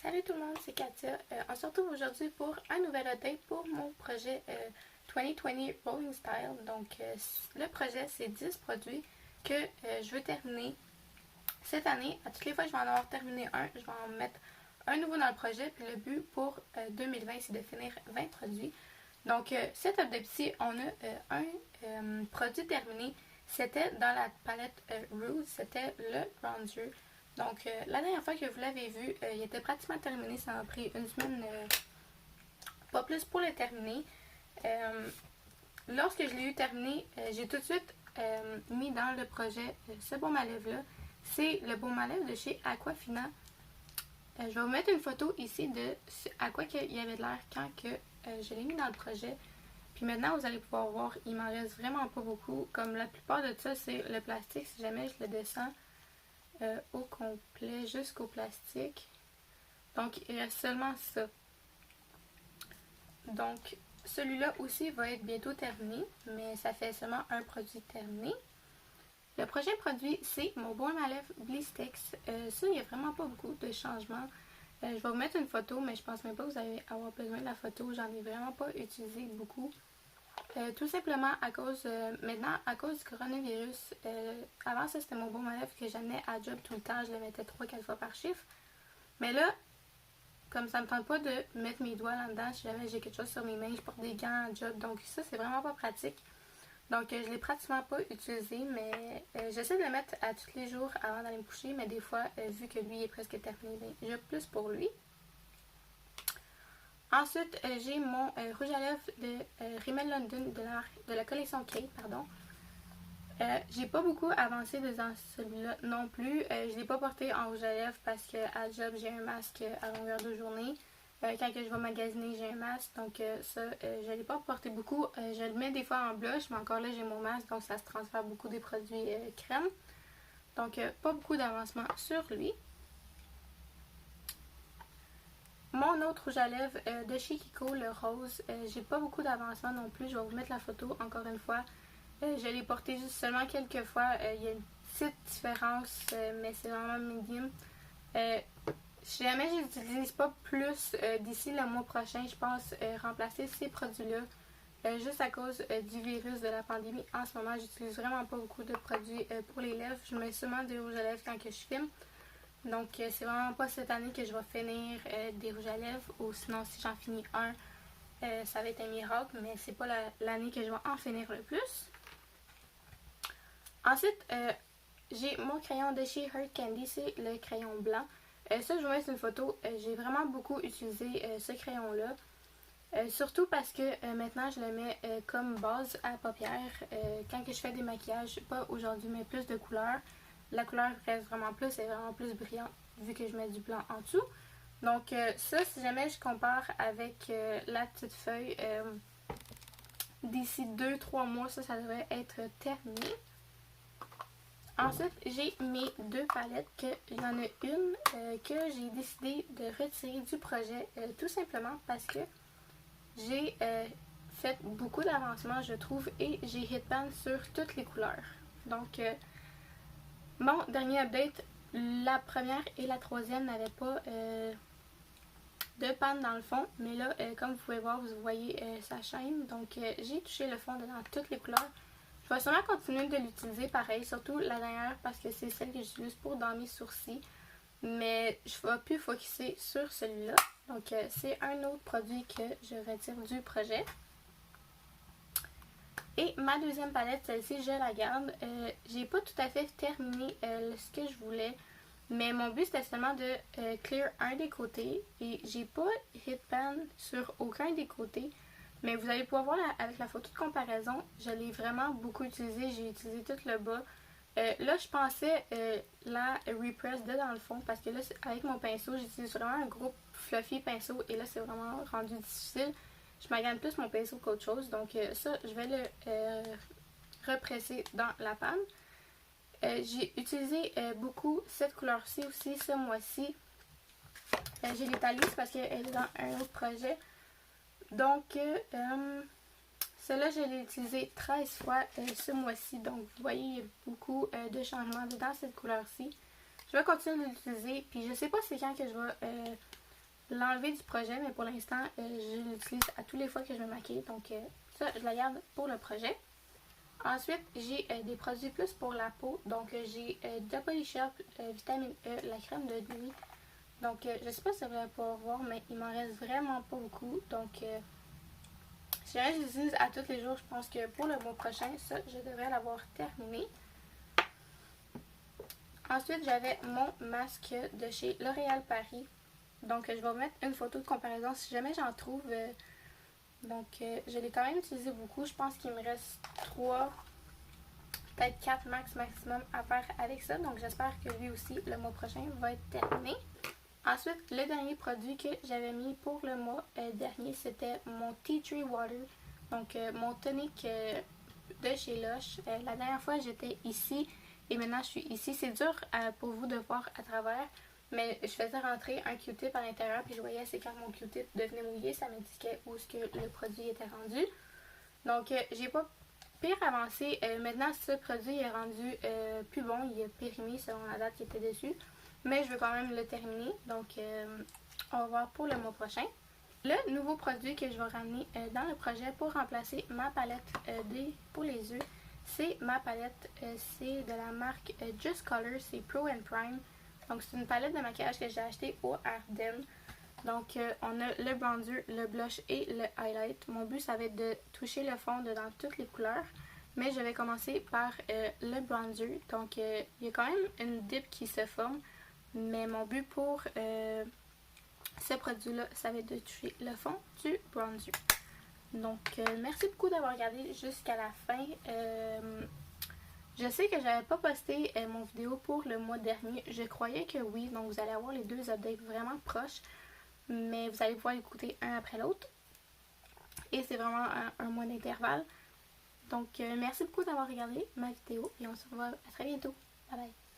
Salut tout le monde, c'est Katia. On se retrouve aujourd'hui pour un nouvel update pour mon projet 2020 Rolling Style. Donc, le projet, c'est 10 produits que je veux terminer cette année. À toutes les fois que je vais en avoir terminé un, je vais en mettre un nouveau dans le projet. Puis le but pour 2020, c'est de finir 20 produits. Donc, cet update-ci, on a un produit terminé. C'était dans la palette Rouge, c'était le Bronzer. Donc, la dernière fois que vous l'avez vu, il était pratiquement terminé. Ça m'a pris une semaine, pas plus pour le terminer. Lorsque je l'ai eu terminé, j'ai tout de suite mis dans le projet ce baume à lèvres-là. C'est le baume à lèvres de chez Aquafina. Je vais vous mettre une photo ici de à quoi il y avait de l'air quand que, je l'ai mis dans le projet. Puis maintenant, vous allez pouvoir voir, il m'en reste vraiment pas beaucoup. Comme la plupart de ça, c'est le plastique. Si jamais je le descends au complet jusqu'au plastique. Donc, il reste seulement ça. Donc, celui-là aussi va être bientôt terminé, mais ça fait seulement un produit terminé. Le prochain produit, c'est mon baume à lèvres Blistex. Ça, il n'y a vraiment pas beaucoup de changements. Je vais vous mettre une photo, mais je pense même pas que vous allez avoir besoin de la photo. J'en ai vraiment pas utilisé beaucoup. Tout simplement à cause, maintenant, à cause du coronavirus, avant ça c'était mon baume à lèvres que j'amenais à job tout le temps, je le mettais 3-4 fois par chiffre. Mais là, comme ça me tente pas de mettre mes doigts là-dedans, si jamais j'ai quelque chose sur mes mains, je porte des gants à job, donc ça c'est vraiment pas pratique. Donc je l'ai pratiquement pas utilisé, mais j'essaie de le mettre à tous les jours avant d'aller me coucher, mais des fois, vu que lui est presque terminé, ben, j'ai plus pour lui. Ensuite, j'ai mon rouge à lèvres de Rimmel London de la collection Kate, pardon. J'ai pas beaucoup avancé dans celui-là non plus. Je l'ai pas porté en rouge à lèvres parce qu'à job, j'ai un masque à longueur de journée. Quand je vais magasiner, j'ai un masque. Donc ça, je l'ai pas porté beaucoup. Je le mets des fois en blush, mais encore là, j'ai mon masque. Donc ça se transfère beaucoup des produits crème. Donc pas beaucoup d'avancement sur lui. Mon autre rouge à lèvres de chez Kiko, le rose, j'ai pas beaucoup d'avancement non plus. Je vais vous mettre la photo encore une fois. Je l'ai porté juste seulement quelques fois. Il y a une petite différence, mais c'est vraiment minime. Si jamais je n'utilise pas plus d'ici le mois prochain, je pense remplacer ces produits-là. Juste à cause du virus de la pandémie. En ce moment, j'utilise vraiment pas beaucoup de produits pour les lèvres. Je mets seulement des rouges à lèvres quand que je filme. Donc, c'est vraiment pas cette année que je vais finir des rouges à lèvres. Ou sinon, si j'en finis un, ça va être un miracle. Mais c'est pas l'année que je vais en finir le plus. Ensuite, j'ai mon crayon de chez Heart Candy. C'est le crayon blanc. Ça, je vous mets une photo. J'ai vraiment beaucoup utilisé ce crayon-là. Surtout parce que maintenant, je le mets comme base à paupières. Quand que je fais des maquillages, pas aujourd'hui, mais plus de couleurs. La couleur reste vraiment plus, elle est vraiment plus brillante vu que je mets du blanc en dessous. Donc ça, si jamais je compare avec la petite feuille, d'ici 2-3 mois, ça devrait être terminé. Ensuite, j'ai mes deux palettes, il y en a une que j'ai décidé de retirer du projet, tout simplement parce que j'ai fait beaucoup d'avancements, je trouve, et j'ai hitband sur toutes les couleurs. Donc, mon dernier update, la première et la troisième n'avaient pas de panne dans le fond, mais là, comme vous pouvez voir, vous voyez sa chaîne. Donc, j'ai touché le fond dans toutes les couleurs. Je vais sûrement continuer de l'utiliser pareil, surtout la dernière parce que c'est celle que j'utilise pour dans mes sourcils. Mais je ne vais plus focuser sur celui-là. Donc, c'est un autre produit que je retire du projet. Et ma deuxième palette, celle-ci, je la garde. J'ai pas tout à fait terminé ce que je voulais. Mais mon but, c'était seulement de clear un des côtés. Et j'ai pas hitband sur aucun des côtés. Mais vous allez pouvoir voir avec la photo de comparaison, je l'ai vraiment beaucoup utilisé. J'ai utilisé tout le bas. Là, je pensais la repress de dans le fond parce que là, avec mon pinceau, j'utilise vraiment un gros fluffy pinceau et là, c'est vraiment rendu difficile. Je magane plus mon pinceau qu'autre chose, donc ça, je vais le represser dans la panne. J'ai utilisé beaucoup cette couleur-ci aussi ce mois-ci. J'ai l'étalise parce qu'elle est dans un autre projet. Donc, celle-là, je l'ai utilisée 13 fois ce mois-ci. Donc, vous voyez, il y a beaucoup de changements dans cette couleur-ci. Je vais continuer de l'utiliser. Puis, je sais pas c'est quand que je vais l'enlever du projet, mais pour l'instant, je l'utilise à tous les fois que je me maquille. Donc ça, je la garde pour le projet. Ensuite, j'ai des produits plus pour la peau. Donc j'ai de Body Shop, Vitamine E, la crème de nuit. Donc je sais pas si vous allez pouvoir voir, mais il m'en reste vraiment pas beaucoup. Donc si jamais je l'utilise à tous les jours, je pense que pour le mois prochain, ça, je devrais l'avoir terminé. Ensuite, j'avais mon masque de chez L'Oréal Paris. Donc, je vais vous mettre une photo de comparaison si jamais j'en trouve. Je l'ai quand même utilisé beaucoup. Je pense qu'il me reste 3, peut-être 4 max maximum à faire avec ça. Donc, j'espère que lui aussi, le mois prochain, va être terminé. Ensuite, le dernier produit que j'avais mis pour le mois dernier, c'était mon Tea Tree Water. Donc, mon tonic de chez Lush. La dernière fois, j'étais ici et maintenant, je suis ici. C'est dur pour vous de voir à travers, mais je faisais rentrer un Q-tip à l'intérieur puis je voyais c'est quand mon Q-tip devenait mouillé, ça m'indiquait où est-ce que le produit était rendu. Donc, j'ai pas pire avancé. Maintenant, ce produit est rendu plus bon. Il est périmé selon la date qui était dessus. Mais je veux quand même le terminer. Donc, on va voir pour le mois prochain. Le nouveau produit que je vais ramener dans le projet pour remplacer ma palette pour les yeux, c'est ma palette. C'est de la marque Just Color. C'est Pro and Prime. Donc, c'est une palette de maquillage que j'ai achetée au Ardennes. Donc, on a le bronzer, le blush et le highlight. Mon but, ça va être de toucher le fond dans toutes les couleurs. Mais je vais commencer par le bronzer. Donc, il y a quand même une dip qui se forme. Mais mon but pour ce produit-là, ça va être de toucher le fond du bronzer. Donc, merci beaucoup d'avoir regardé jusqu'à la fin. Je sais que j'avais pas posté mon vidéo pour le mois dernier. Je croyais que oui. Donc, vous allez avoir les deux updates vraiment proches. Mais vous allez pouvoir écouter un après l'autre. Et c'est vraiment un mois d'intervalle. Donc, merci beaucoup d'avoir regardé ma vidéo. Et on se revoit à très bientôt. Bye bye.